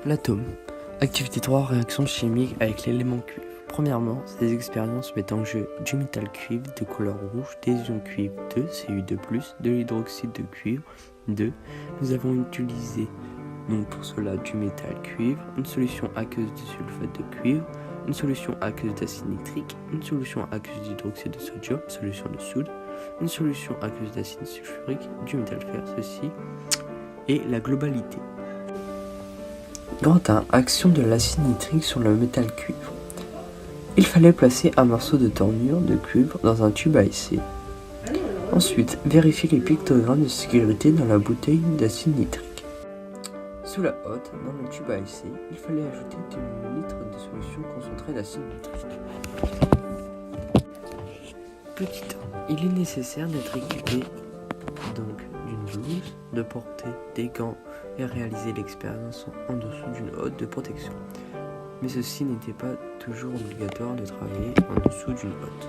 L'atome. Activité 3, réaction chimique avec l'élément cuivre. Premièrement, ces expériences mettent en jeu du métal cuivre de couleur rouge, des ions cuivre 2, Cu2+, de l'hydroxyde de cuivre 2. Nous avons utilisé donc pour cela du métal cuivre, une solution aqueuse de sulfate de cuivre, une solution aqueuse d'acide nitrique, une solution aqueuse d'hydroxyde de sodium, solution de soude, une solution aqueuse d'acide sulfurique, du métal fer, ceci, et la globalité. Grand 1. Action de l'acide nitrique sur le métal cuivre. Il fallait placer un morceau de tournure de cuivre dans un tube à essai. Ensuite, vérifier les pictogrammes de sécurité dans la bouteille d'acide nitrique. Sous la hotte, dans le tube à essai, il fallait ajouter 2 ml de solution concentrée d'acide nitrique. Petit 1. Il est nécessaire d'être équipé donc d'une blouse, de porter des gants et réaliser l'expérience en dessous d'une hotte de protection. Mais ceci n'était pas toujours obligatoire de travailler en dessous d'une hotte.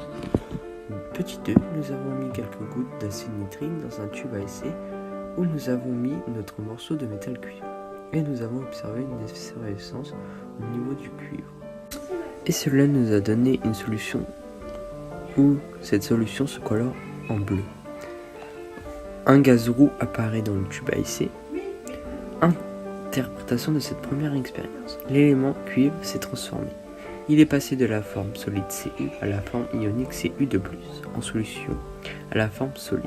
Petit 2, nous avons mis quelques gouttes d'acide nitrique dans un tube à essai où nous avons mis notre morceau de métal cuivre. Et nous avons observé une effervescence au niveau du cuivre. Et cela nous a donné une solution où cette solution se colore en bleu. Un gaz roux apparaît dans le tube à essai. Interprétation de cette première expérience. L'élément cuivre s'est transformé. Il est passé de la forme solide Cu à la forme ionique Cu2+, en solution à la forme solide.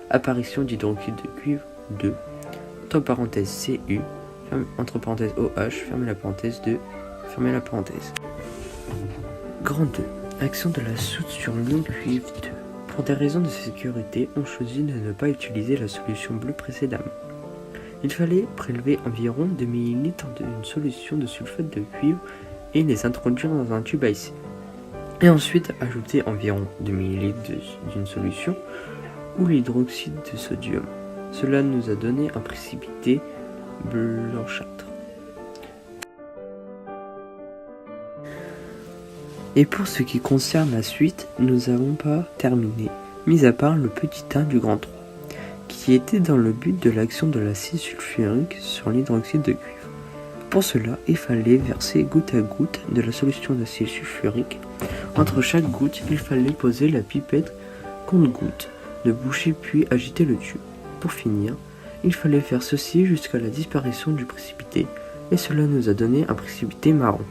Apparition d'hydroxyde de cuivre 2, entre parenthèses Cu, entre parenthèses OH, fermez la parenthèse 2, fermez la parenthèse. Grand 2. Action de la soude sur l'ion cuivre 2. Pour des raisons de sécurité, on choisit de ne pas utiliser la solution bleue précédemment. Il fallait prélever environ 2 ml d'une solution de sulfate de cuivre et les introduire dans un tube à essai. Et ensuite ajouter environ 2 ml d'une solution ou l'hydroxyde de sodium. Cela nous a donné un précipité blanchâtre. Et pour ce qui concerne la suite, nous n'avons pas terminé, mis à part le petit 1 du grand 3, qui était dans le but de l'action de l'acide sulfurique sur l'hydroxyde de cuivre. Pour cela, il fallait verser goutte à goutte de la solution d'acide sulfurique. Entre chaque goutte, il fallait poser la pipette compte-goutte, de boucher puis agiter le tube. Pour finir, il fallait faire ceci jusqu'à la disparition du précipité, et cela nous a donné un précipité marron.